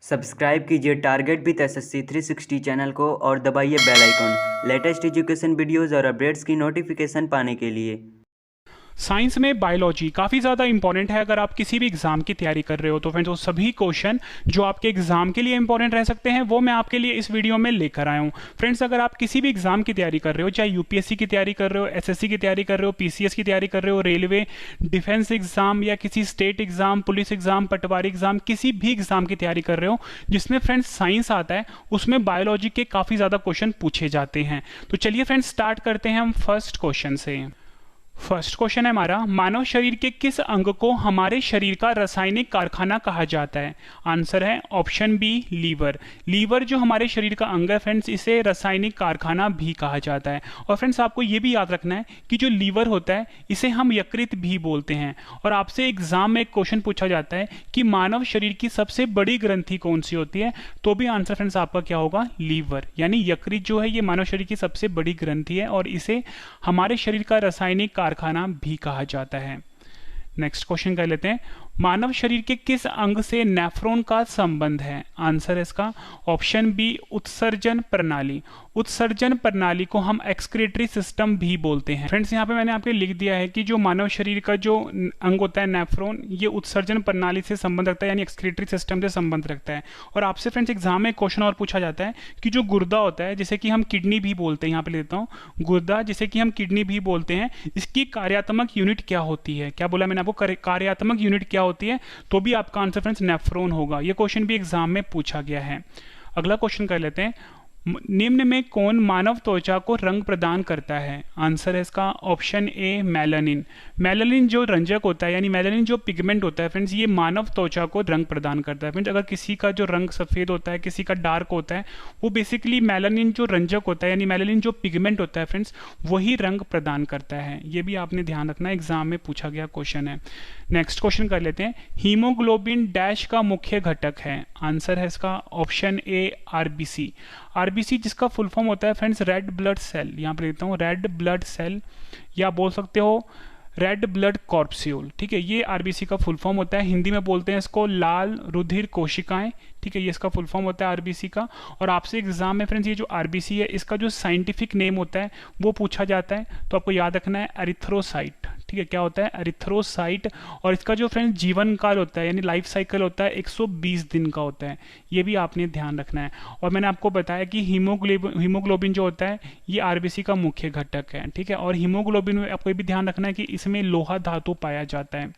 Subscribe कीजिए target with SSC 360 channel को और दबाइए bell icon latest education videos और अपडेट्स की नोटिफिकेशन पाने के लिए। साइंस में बायोलॉजी काफ़ी ज़्यादा इंपॉर्टेंट है। अगर आप किसी भी एग्जाम की तैयारी कर रहे हो तो फ्रेंड्स वो सभी क्वेश्चन जो आपके एग्जाम के लिए इंपॉर्टेंट रह सकते हैं वो मैं आपके लिए इस वीडियो में लेकर आया हूँ। फ्रेंड्स अगर आप किसी भी एग्जाम की तैयारी कर रहे हो, चाहे यूपीएससी की तैयारी कर रहे हो, एसएससी की तैयारी कर रहे हो, पीसीएस की तैयारी कर रहे हो, रेलवे डिफेंस एग्जाम या किसी स्टेट एग्जाम, पुलिस एग्जाम, पटवारी एग्जाम, किसी भी एग्जाम की तैयारी कर रहे हो जिसमें फ्रेंड्स साइंस आता है, उसमें बायोलॉजी के काफ़ी ज़्यादा क्वेश्चन पूछे जाते हैं। तो चलिए फ्रेंड्स स्टार्ट करते हैं हम फर्स्ट क्वेश्चन से। फर्स्ट क्वेश्चन है हमारा, मानव शरीर के किस अंग को हमारे शरीर का रासायनिक कारखाना कहा जाता है? आंसर है ऑप्शन बी लीवर। लीवर जो हमारे शरीर का अंग है फ्रेंड्स, इसे रासायनिक कारखाना भी कहा जाता है। और फ्रेंड्स आपको ये भी याद रखना है कि जो लीवर होता है इसे हम यकृत भी बोलते हैं। और आपसे एग्जाम में एक क्वेश्चन पूछा जाता है कि मानव शरीर की सबसे बड़ी ग्रंथि कौन सी होती है, तो भी आंसर फ्रेंड्स आपका क्या होगा? लीवर। यानी यकृत जो है ये मानव शरीर की सबसे बड़ी ग्रंथि है और इसे हमारे शरीर का रासायनिक कारखाना भी कहा जाता है। नेक्स्ट क्वेश्चन कर लेते हैं, मानव शरीर के किस अंग से नेफ्रॉन का संबंध है? आंसर है इसका ऑप्शन बी उत्सर्जन प्रणाली। उत्सर्जन प्रणाली को हम एक्सक्रीटरी सिस्टम भी बोलते हैं। फ्रेंड्स यहाँ पे मैंने आपके लिख दिया है कि जो मानव शरीर का जो अंग होता है नेफ्रॉन, ये उत्सर्जन प्रणाली से संबंध रखता है, यानी एक्सक्रीटरी सिस्टम से संबंध रखता है। और आपसे फ्रेंड्स एग्जाम में क्वेश्चन और पूछा जाता है कि जो गुर्दा होता है, जिसे कि हम किडनी भी बोलते हैं, यहाँ पे लेता हूँ गुर्दा जिसे कि हम किडनी भी बोलते हैं, इसकी कार्यात्मक यूनिट क्या होती है? क्या बोला मैंने आपको? कार्यात्मक यूनिट क्या होती है? तो भी आपका आंसर फ्रेंड्स नेफ्रॉन होगा। ये क्वेश्चन भी एग्जाम में पूछा गया है। अगला क्वेश्चन कर लेते हैं, निम्न में कौन मानव त्वचा को रंग प्रदान करता है? आंसर है इसका ऑप्शन ए मेलानिन। मेलानिन जो रंजक होता है, यानी मेलानिन जो पिगमेंट होता है फ्रेंड्स, ये मानव त्वचा को रंग प्रदान करता है। फ्रेंड्स अगर किसी का जो रंग सफ़ेद होता है, किसी का डार्क होता है, वो बेसिकली मेलानिन जो रंजक होता है, यानी मेलानिन जो पिगमेंट होता है फ्रेंड्स, वही रंग प्रदान करता है। ये भी आपने ध्यान रखना, एग्जाम में पूछा गया क्वेश्चन है। नेक्स्ट क्वेश्चन कर लेते हैं, हीमोग्लोबिन डैश का मुख्य घटक है? आंसर है इसका ऑप्शन ए आरबीसी। आरबीसी जिसका फुल फॉर्म होता है फ्रेंड्स रेड ब्लड सेल, यहाँ पे लेता हूँ रेड ब्लड सेल, या बोल सकते हो रेड ब्लड कॉर्पस्यूल। ठीक है, ये आरबीसी का फुल फॉर्म होता है। हिंदी में बोलते हैं इसको लाल रुधिर कोशिकाएं। ठीक है, ये इसका फुल फॉर्म होता है आरबीसी का। और आपसे एग्जाम में फ्रेंड्स ये जो आरबीसी है इसका जो साइंटिफिक नेम होता है वो पूछा जाता है, तो आपको याद रखना है एरिथ्रोसाइट। ठीक है, क्या होता है? एरिथ्रोसाइट। और इसका जो फ्रेंड्स जीवन काल होता है, यानी लाइफ साइकिल होता है, 120 दिन का होता है। ये भी आपने ध्यान रखना है। और मैंने आपको बताया कि हीमोग्लोबिन जो होता है ये आरबीसी का मुख्य घटक है। ठीक है, और हीमोग्लोबिन में आपको ये भी ध्यान रखना है कि इसमें लोहा धातु पाया जाता है।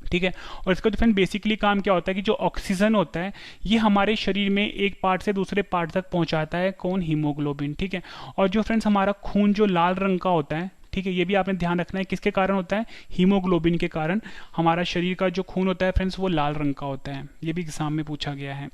ठीक है, और इसका जो फ्रेंड बेसिकली काम क्या होता है कि जो ऑक्सीजन होता है ये हमारे शरीर में एक पार्ट से दूसरे पार्ट तक पहुंचाता है। कौन? हीमोग्लोबिन। ठीक है, और जो फ्रेंड्स हमारा खून जो लाल रंग का होता है, ठीक है, ये भी आपने ध्यान रखना है, किसके कारण होता है? हीमोग्लोबिन के कारण हमारा शरीर का जो खून होता है फ्रेंड्स वो लाल रंग का होता है। ये भी एग्जाम में पूछा गया है।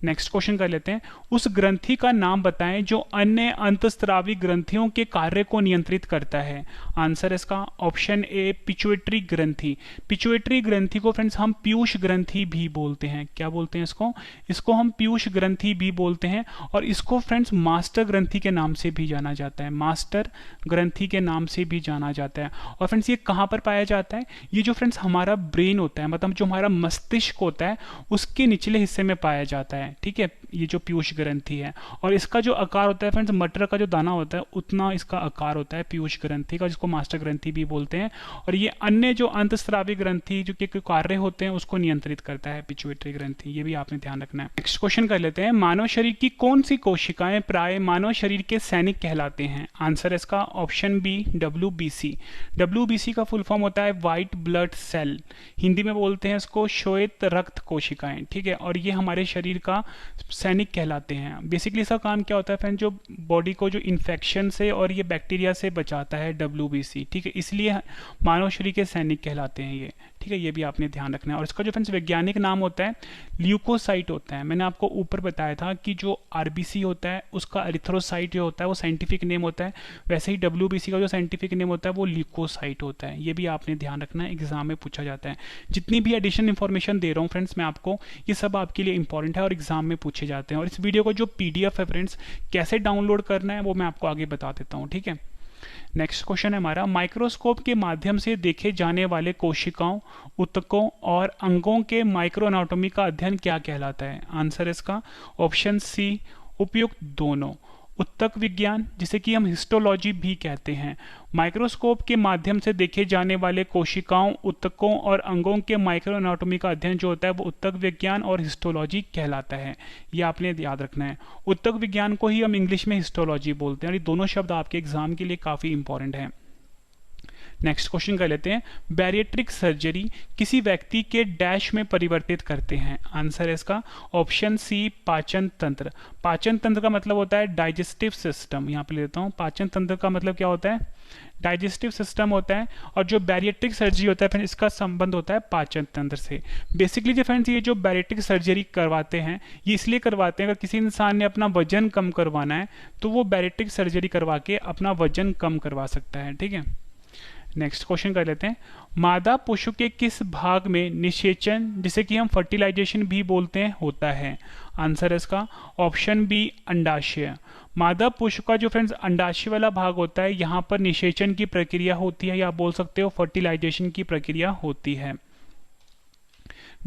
नेक्स्ट क्वेश्चन कर लेते हैं, उस ग्रंथि का नाम बताएं जो अन्य अंतस्त्रावी ग्रंथियों के कार्य को नियंत्रित करता है? आंसर इसका ऑप्शन ए पिट्यूटरी ग्रंथि। पिट्यूटरी ग्रंथि को फ्रेंड्स हम पीयूष ग्रंथि भी बोलते हैं। क्या बोलते हैं इसको? इसको हम पीयूष ग्रंथि भी बोलते हैं। और इसको फ्रेंड्स मास्टर ग्रंथि के नाम से भी जाना जाता है। मास्टर ग्रंथि के नाम से भी जाना जाता है। और फ्रेंड्स ये कहाँ पर पाया जाता है? ये जो फ्रेंड्स हमारा ब्रेन होता है, मतलब जो हमारा मस्तिष्क होता है, उसके निचले हिस्से में पाया जाता है। ठीक है, ये जो पीयूष ग्रंथि है, और इसका जो आकार होता है फ्रेंड्स मटर का जो दाना होता है उतना इसका आकार होता है पीयूष ग्रंथि का, जिसको मास्टर ग्रंथि भी बोलते हैं। और ये अन्य जो अंतस्रावी ग्रंथि जो के कार्य होते हैं उसको नियंत्रित करता है पिट्यूटरी ग्रंथि। ये भी आपने ध्यान रखना है। नेक्स्ट क्वेश्चन कर लेते हैं, मानव शरीर की कौन सी कोशिकाएं प्राय मानव शरीर के सैनिक कहलाते हैं? आंसर इसका ऑप्शन बी डब्ल्यूबीसी। डब्ल्यूबीसी का फुल फॉर्म होता है व्हाइट ब्लड सेल। हिंदी में बोलते हैं इसको श्वेत रक्त कोशिकाएं। ठीक है, और ये हमारे शरीर का सैनिक कहलाते हैं। बेसिकली इसका काम क्या होता है फ्रेंड? जो बॉडी को जो इन्फेक्शन से और ये बैक्टीरिया से बचाता है डब्ल्यूबीसी। ठीक है, इसलिए मानव शरीर के सैनिक कहलाते हैं ये। ठीक है, ये भी आपने ध्यान रखना है। और इसका जो फ्रेंड्स वैज्ञानिक नाम होता है ल्यूकोसाइट होता है। मैंने आपको ऊपर बताया था कि जो आरबीसी होता है उसका एरिथ्रोसाइट जो होता है वो साइंटिफिक नेम होता है, वैसे ही डब्ल्यूबीसी का जो साइंटिफिक नेम होता है वो ल्यूकोसाइट होता है। ये भी आपने ध्यान रखना है, एग्जाम में पूछा जाता है। जितनी भी एडिशनल इन्फॉर्मेशन दे रहा हूँ फ्रेंड्स मैं आपको, ये सब आपके लिए इंपॉर्टेंट है और एग्जाम में पूछे जाते हैं। और इस वीडियो को जो पीडीएफ है फ्रेंड्स कैसे डाउनलोड करना है वो मैं आपको आगे बता देता हूँ। ठीक है, नेक्स्ट क्वेश्चन है हमारा, माइक्रोस्कोप के माध्यम से देखे जाने वाले कोशिकाओं, ऊतकों और अंगों के माइक्रो एनाटॉमी का अध्ययन क्या कहलाता है? आंसर इसका ऑप्शन सी उपयुक्त दोनों। ऊतक विज्ञान, जिसे कि हम हिस्टोलॉजी भी कहते हैं, माइक्रोस्कोप के माध्यम से देखे जाने वाले कोशिकाओं, ऊतकों और अंगों के माइक्रो एनाटॉमी का अध्ययन जो होता है वो ऊतक विज्ञान और हिस्टोलॉजी कहलाता है। ये आपने याद रखना है। ऊतक विज्ञान को ही हम इंग्लिश में हिस्टोलॉजी बोलते हैं और ये दोनों शब्द आपके एग्जाम के लिए काफ़ी इंपॉर्टेंट हैं। नेक्स्ट क्वेश्चन कर लेते हैं, बैरिएट्रिक सर्जरी किसी व्यक्ति के डैश में परिवर्तित करते हैं? आंसर है इसका ऑप्शन सी पाचन तंत्र। पाचन तंत्र का मतलब होता है डाइजेस्टिव सिस्टम। यहाँ पे लेता हूँ, पाचन तंत्र का मतलब क्या होता है? डाइजेस्टिव सिस्टम होता है। और जो बैरिएट्रिक सर्जरी होता है फ्रेंड्स, इसका संबंध होता है पाचन तंत्र से। बेसिकली जो फ्रेंड्स ये जो बैरिएट्रिक सर्जरी करवाते हैं ये इसलिए करवाते हैं, अगर किसी इंसान ने अपना वजन कम करवाना है तो वो बैरिएट्रिक सर्जरी करवा के अपना वजन कम करवा सकता है। ठीक है, नेक्स्ट क्वेश्चन कर लेते हैं, मादा पशु के किस भाग में निषेचन, जिसे कि हम फर्टिलाइजेशन भी बोलते हैं, होता है? आंसर है इसका ऑप्शन बी अंडाशय। मादा पशु का जो फ्रेंड्स अंडाशय वाला भाग होता है, यहाँ पर निषेचन की प्रक्रिया होती है या आप बोल सकते हो फर्टिलाइजेशन की प्रक्रिया होती है।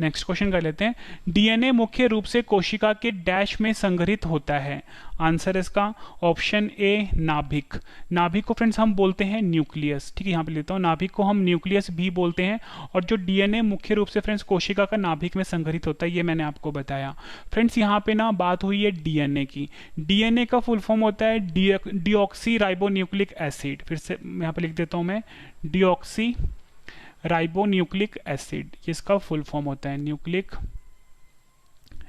नेक्स्ट क्वेश्चन कर लेते हैं, डीएनए मुख्य रूप से कोशिका के डैश में संग्रहित होता है? आंसर इसका ऑप्शन ए नाभिक। नाभिक को फ्रेंड्स हम बोलते हैं न्यूक्लियस। ठीक है, यहाँ पे लेता हूँ, नाभिक को हम न्यूक्लियस भी बोलते हैं। और जो डीएनए मुख्य रूप से फ्रेंड्स कोशिका का नाभिक में संग्रहित होता है, ये मैंने आपको बताया। फ्रेंड्स यहाँ पे ना बात हुई है डीएनए की। डीएनए का फुल फॉर्म होता है डीऑक्सी राइबोन्यूक्लिक एसिड। फिर से यहाँ पे लिख देता हूँ मैं, डीऑक्सी राइबोन्यूक्लिक एसिड, इसका फुल फॉर्म होता है न्यूक्लिक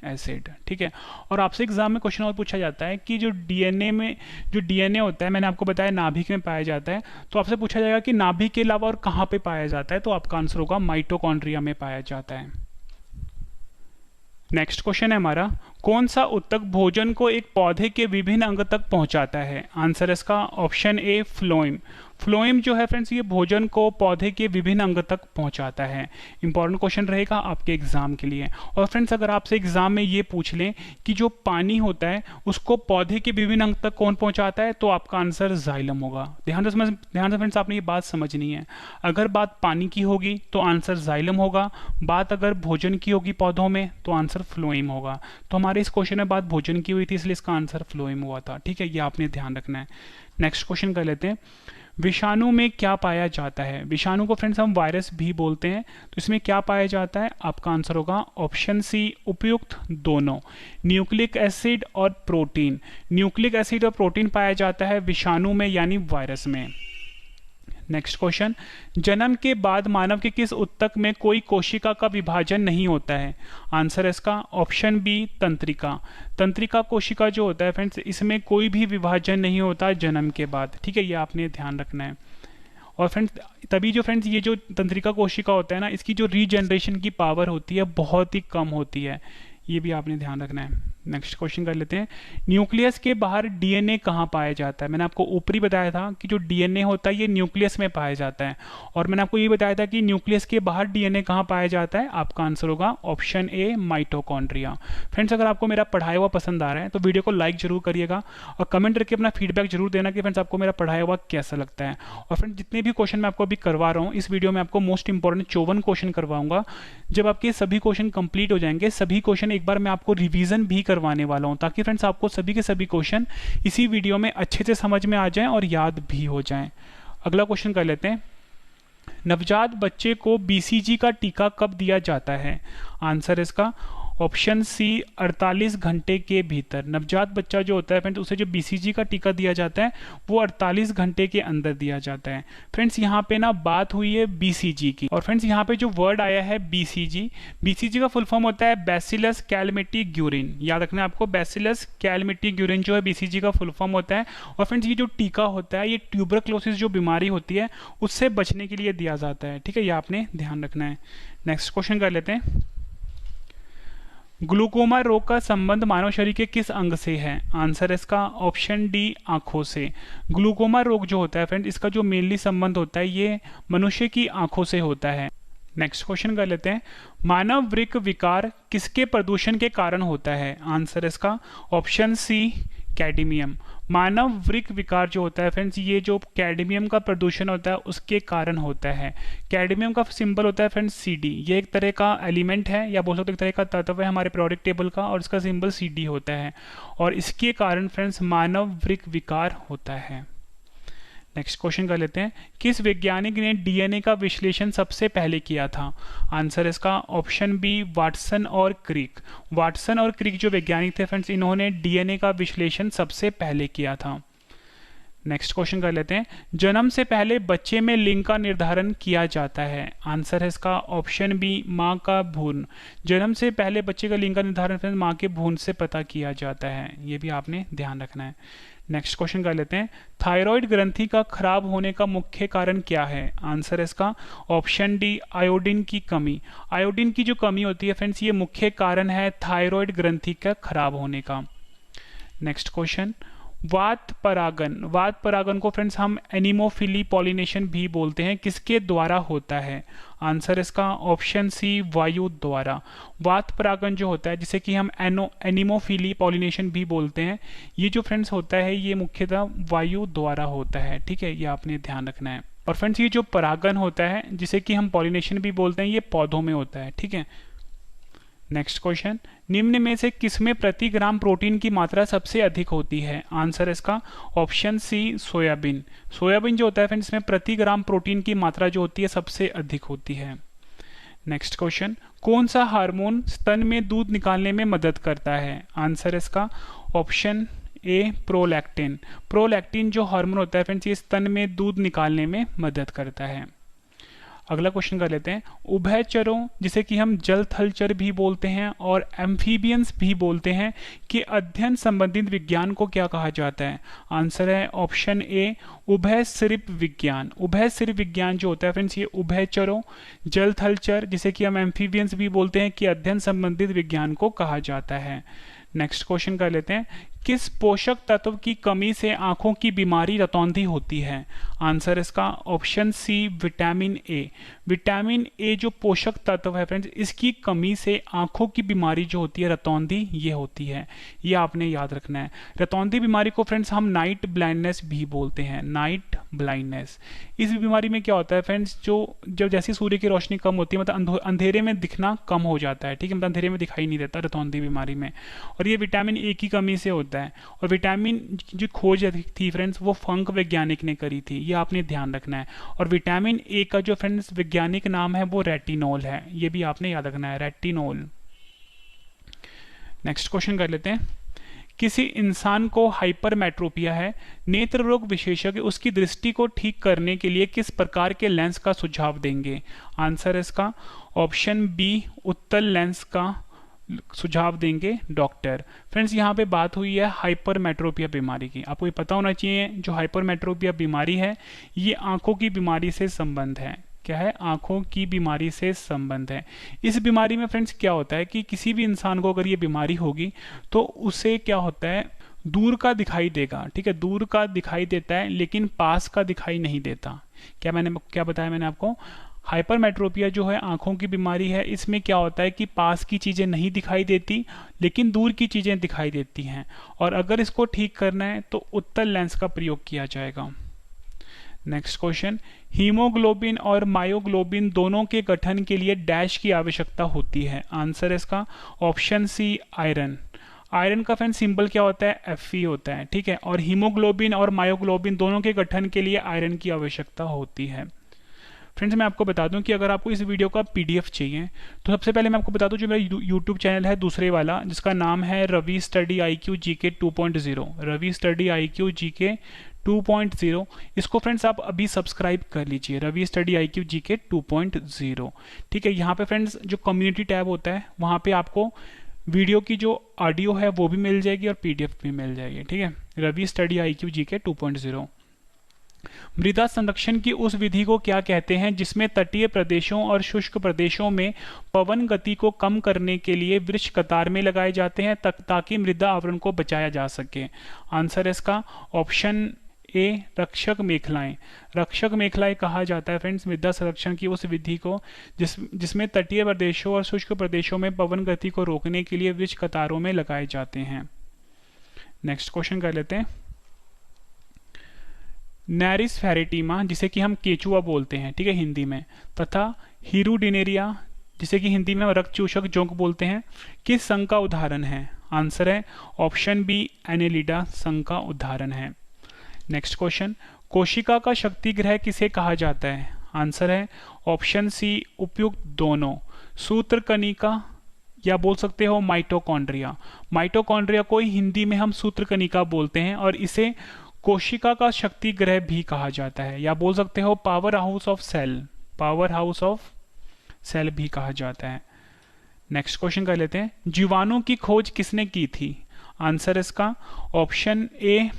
एसिड। ठीक है, और आपसे एग्जाम में क्वेश्चन और पूछा जाता है कि जो डीएनए होता है, मैंने आपको बताया नाभिक में पाया जाता है, तो आपसे पूछा जाएगा कि नाभिक के अलावा और कहाँ पे पाया जाता है, तो आपका आंसर होगा माइटोकॉन्ड्रिया में पाया जाता है। नेक्स्ट क्वेश्चन है हमारा, कौन सा ऊतक भोजन को एक पौधे के विभिन्न अंग तक पहुंचाता है? आंसर इसका ऑप्शन ए फ्लोएम। फ्लोएम जो है फ्रेंड्स ये भोजन को पौधे के विभिन्न अंग तक पहुंचाता है। इंपॉर्टेंट क्वेश्चन रहेगा आपके एग्जाम के लिए। और फ्रेंड्स अगर आपसे एग्जाम में ये पूछ लें कि जो पानी होता है उसको पौधे के विभिन्न अंग तक कौन पहुंचाता है, तो आपका आंसर जाइलम होगा। ध्यान से फ्रेंड्स आपने ये बात समझनी है। अगर बात पानी की होगी तो आंसर जाइलम होगा, बात अगर भोजन की होगी पौधों में तो आंसर फ्लोएम होगा। तो हमारे इस क्वेश्चन में बात भोजन की हुई थी, इसलिए इसका आंसर फ्लोएम हुआ था। ठीक है, ये आपने ध्यान रखना है। नेक्स्ट क्वेश्चन कर लेते हैं, विषाणु में क्या पाया जाता है? विषाणु को फ्रेंड्स हम वायरस भी बोलते हैं, तो इसमें क्या पाया जाता है? आपका आंसर होगा ऑप्शन सी उपयुक्त दोनों। न्यूक्लिक एसिड और प्रोटीन। न्यूक्लिक एसिड और प्रोटीन पाया जाता है विषाणु में यानी वायरस में। नेक्स्ट क्वेश्चन, जन्म के बाद मानव के किस ऊतक में कोई कोशिका का विभाजन नहीं होता है? आंसर है इसका ऑप्शन बी तंत्रिका। तंत्रिका कोशिका जो होता है फ्रेंड्स, इसमें कोई भी विभाजन नहीं होता जन्म के बाद। ठीक है, ये आपने ध्यान रखना है। और फ्रेंड्स तभी जो फ्रेंड्स ये जो तंत्रिका कोशिका होता है ना, इसकी जो रीजनरेशन की पावर होती है बहुत ही कम होती है, ये भी आपने ध्यान रखना है। नेक्स्ट क्वेश्चन कर लेते हैं, न्यूक्लियस के बाहर डीएनए कहाँ पाया जाता है? मैंने आपको ऊपरी बताया था कि जो डीएनए होता है ये न्यूक्लियस में पाया जाता है, और मैंने आपको ये बताया था कि न्यूक्लियस के बाहर डीएनए कहाँ पाया जाता है। आपका आंसर होगा ऑप्शन ए माइटोकॉन्ड्रिया। फ्रेंड्स अगर आपको मेरा पढ़ाया हुआ पसंद आ रहा है तो वीडियो को लाइक जरूर करिएगा और कमेंट करके अपना फीडबैक जरूर देना कि फ्रेंड्स आपको मेरा पढ़ाया हुआ कैसा लगता है। और फ्रेंड्स जितने भी क्वेश्चन मैं आपको अभी करवा रहा हूँ इस वीडियो में आपको मोस्ट इंपॉर्टेंट 54 क्वेश्चन करवाऊंगा। जब आपके सभी क्वेश्चन कंप्लीट हो जाएंगे, सभी क्वेश्चन एक बार मैं आपको रिवीजन भी करवाने वाला हूँ, ताकि फ्रेंड्स आपको सभी के सभी क्वेश्चन इसी वीडियो में अच्छे से समझ में आ जाएं और याद भी हो जाएं। अगला क्वेश्चन कर लेते हैं, नवजात बच्चे को बीसीजी का टीका कब दिया जाता है? आंसर इसका ऑप्शन सी 48 घंटे के भीतर। नवजात बच्चा जो होता है फ्रेंड्स उसे जो बीसीजी का टीका दिया जाता है वो 48 घंटे के अंदर दिया जाता है। फ्रेंड्स यहाँ पे ना बात हुई है बीसीजी की, और फ्रेंड्स यहाँ पे जो वर्ड आया है बीसीजी, बीसीजी का फुल फॉर्म होता है बैसिलस कैलमेटी ग्यूरिन। याद रखना है आपको, बैसिलस कैलमेटी ग्यूरिन जो है बीसीजी का फुल फॉर्म होता है। और फ्रेंड्स ये जो टीका होता है ये ट्यूबरक्लोसिस जो बीमारी होती है उससे बचने के लिए दिया जाता है। ठीक है, ये आपने ध्यान रखना है। नेक्स्ट क्वेश्चन कर लेते हैं, ग्लूकोमा रोग का संबंध मानव शरीर के किस अंग से है? आंसर इसका ऑप्शन डी आंखों से। ग्लूकोमा रोग जो होता है फ्रेंड इसका जो मेनली संबंध होता है ये मनुष्य की आंखों से होता है। नेक्स्ट क्वेश्चन कर लेते हैं, मानव वृक्क विकार किसके प्रदूषण के कारण होता है? आंसर इसका ऑप्शन सी कैडमियम। मानव वृक्क विकार जो होता है फ्रेंड्स, ये जो कैडमियम का प्रदूषण होता है उसके कारण होता है। कैडमियम का सिंबल होता है फ्रेंड्स Cd। ये एक तरह का एलिमेंट है या बोल सकते एक तरह का तत्व है हमारे पीरियोडिक टेबल का, और इसका सिंबल Cd होता है, और इसके कारण फ्रेंड्स मानव वृक्क विकार होता है। नेक्स्ट क्वेश्चन कर लेते हैं, किस वैज्ञानिक ने डीएनए का विश्लेषण सबसे पहले किया था? आंसर इसका ऑप्शन बी वाटसन और क्रिक। वाटसन और क्रिक जो वैज्ञानिक थे फ्रेंड्स, इन्होंने डीएनए का विश्लेषण सबसे पहले किया था। नेक्स्ट क्वेश्चन कर लेते हैं, जन्म से पहले बच्चे में लिंग का निर्धारण किया जाता है? आंसर है इसका ऑप्शन बी माँ का भ्रूण। जन्म से पहले बच्चे का लिंग का निर्धारण फ्रेंड्स माँ के भ्रूण से पता किया जाता है, ये भी आपने ध्यान रखना है। नेक्स्ट क्वेश्चन कर लेते हैं, थायराइड ग्रंथि का खराब होने का मुख्य कारण क्या है? आंसर है इसका ऑप्शन डी आयोडीन की कमी। आयोडीन की जो कमी होती है फ्रेंड्स, ये मुख्य कारण है थायराइड ग्रंथि का खराब होने का। नेक्स्ट क्वेश्चन, वात परागन को फ्रेंड्स हम एनिमोफिली पॉलिनेशन भी बोलते हैं, किसके द्वारा होता है? आंसर इसका ऑप्शन सी वायु द्वारा। वात परागन जो होता है जिसे कि हम एनिमोफिली पॉलिनेशन भी बोलते हैं, ये जो फ्रेंड्स होता है ये मुख्यतः वायु द्वारा होता है, ठीक है, ये आपने ध्यान रखना है। और फ्रेंड्स ये जो परागन होता है जिसे कि हम पॉलिनेशन भी बोलते हैं, ये पौधों में होता है, ठीक है। नेक्स्ट क्वेश्चन, निम्न में से किसमें प्रति ग्राम प्रोटीन की मात्रा सबसे अधिक होती है? आंसर इसका ऑप्शन सी सोयाबीन। सोयाबीन जो होता है फ्रेंड्स, इसमें प्रति ग्राम प्रोटीन की मात्रा जो होती है सबसे अधिक होती है। नेक्स्ट क्वेश्चन, कौन सा हार्मोन स्तन में दूध निकालने में मदद करता है? आंसर इसका ऑप्शन ए प्रोलैक्टिन। प्रोलैक्टिन जो हार्मोन होता है फ्रेंड्स, ये स्तन में दूध निकालने में मदद करता है। अगला क्वेश्चन कर लेते हैं, उभयचरों जिसे कि हम जल थलचर भी बोलते हैं और एम्फीबियंस भी बोलते हैं के अध्ययन संबंधित विज्ञान को क्या कहा जाता है? आंसर है ऑप्शन ए उभयसरिप विज्ञान। उभयसरिप विज्ञान जो होता है फ्रेंड्स, ये उभयचरों जल थलचर जिसे कि हम एम्फीबियंस भी बोलते हैं कि अध्ययन संबंधित विज्ञान को कहा जाता है। नेक्स्ट क्वेश्चन कर लेते हैं, किस पोषक तत्व की कमी से आंखों की बीमारी रतौंधी होती है? आंसर इसका option C vitamin A. Vitamin A जो पोषक तत्व है फ्रेंड्स, इसकी कमी से आंखों की बीमारी जो होती है रतौंधी, ये होती है, ये आपने याद रखना है। रतौंधी बीमारी को फ्रेंड्स हम नाइट ब्लाइंडनेस भी बोलते हैं, नाइट ब्लाइंडनेस। इस बीमारी में क्या होता है फ्रेंड्स, जब जैसे सूर्य की रोशनी कम होती है, मतलब अंधेरे में दिखना कम हो जाता है, ठीक है, मतलब अंधेरे में दिखाई नहीं देता रतौंधी बीमारी में, और ये विटामिन ए की कमी से होता है। और विटामिन जो खोज थी फ्रेंड्स, वो फंक वैज्ञानिक ने करी थी, ये आपने ध्यान रखना है। और विटामिन ए का जो फ्रेंड्स वैज्ञानिक नाम है वो रेटिनोल है, ये भी आपने याद रखना है, रेटिनोल। नेक्स्ट क्वेश्चन कर लेते हैं, किसी इंसान को हाइपरमेट्रोपिया है, नेत्र रोग विशेषज्ञ उसकी दृष्टि को ठीक करने के लिए किस प्रकार के लेंस का सुझाव देंगे? आंसर इसका ऑप्शन बी उत्तल लेंस का सुझाव देंगे डॉक्टर। फ्रेंड्स यहाँ पे बात हुई है हाइपरमेट्रोपिया बीमारी की। आपको ये पता होना चाहिए जो हाइपरमेट्रोपिया बीमारी है ये आंखों की बीमारी से संबंध है। क्या है? आंखों की बीमारी से संबंध है। इस बीमारी में फ्रेंड्स क्या होता है कि किसी भी इंसान को अगर ये बीमारी होगी तो उसे क्या होता है, दूर का दिखाई देगा, ठीक है, दूर का दिखाई देता है लेकिन पास का दिखाई नहीं देता। क्या बताया मैंने आपको? हाइपरमेट्रोपिया जो है आंखों की बीमारी है, इसमें क्या होता है कि पास की चीज़ें नहीं दिखाई देती लेकिन दूर की चीज़ें दिखाई देती हैं, और अगर इसको ठीक करना है तो उत्तल लेंस का प्रयोग किया जाएगा। नेक्स्ट क्वेश्चन, हीमोग्लोबिन और मायोग्लोबिन दोनों के गठन के लिए डैश की आवश्यकता होती है? आंसर इसका ऑप्शन सी आयरन। आयरन का फ्रेंड सिंबल क्या होता है? Fe होता है, ठीक है, और हीमोग्लोबिन और मायोग्लोबिन दोनों के गठन के लिए आयरन की आवश्यकता होती है। फ्रेंड्स मैं आपको बता दूं कि अगर आपको इस वीडियो का PDF चाहिए तो सबसे पहले मैं आपको बता दूं जो मेरा YouTube चैनल है दूसरे वाला जिसका नाम है Ravi study IQ GK 2.0, Ravi study IQ GK 2.0, इसको फ्रेंड्स आप अभी सब्सक्राइब कर लीजिए, रवि स्टडी IQ GK 2.0, ठीक है। यहाँ पे फ्रेंड्स जो कम्युनिटी टैब होता है वहाँ पे आपको वीडियो की जो ऑडियो है वो भी मिल जाएगी और PDF भी मिल जाएगी, ठीक है, रवि स्टडी IQ GK 2.0। मृदा संरक्षण की उस विधि को क्या कहते हैं जिसमें तटीय प्रदेशों और शुष्क प्रदेशों में पवन गति को कम करने के लिए वृक्ष कतार में लगाए जाते हैं ताकि मृदा आवरण को बचाया जा सके? आंसर इसका ऑप्शन ए रक्षक मेखलाएं। रक्षक मेखलाएं कहा जाता है फ्रेंड्स मृदा संरक्षण की उस विधि को जिसमें तटीय प्रदेशों और शुष्क प्रदेशों में पवन गति को रोकने के लिए वृक्ष कतारों में लगाए जाते हैं। नेक्स्ट क्वेश्चन कर लेते हैं। नैरिस फेरेटिमा जिसे कि हम केचुआ बोलते हैं, ठीक है, हिंदी में, तथा हीरुडिनेरिया जिसे कि हिंदी में रक्त चूषक जोंक बोलते हैं, किस संघ का उदाहरण है? आंसर है ऑप्शन बी एनेलिडा संघ का उदाहरण है। नेक्स्ट क्वेश्चन, कोशिका का शक्ति ग्रह किसे कहा जाता है? आंसर है ऑप्शन सी उपयुक्त दोनों, सूत्रकनिका या बोल सकते हो माइटोकॉन्ड्रिया। माइटोकॉन्ड्रिया को हिंदी में हम सूत्रकनिका बोलते हैं और इसे कोशिका का शक्ति ग्रह भी कहा जाता है, या बोल सकते हो power house of cell, power house of cell भी कहा जाता है। नेक्स्ट क्वेश्चन कर लेते हैं, जीवाणु की खोज किसने की थी? आंसर इसका option A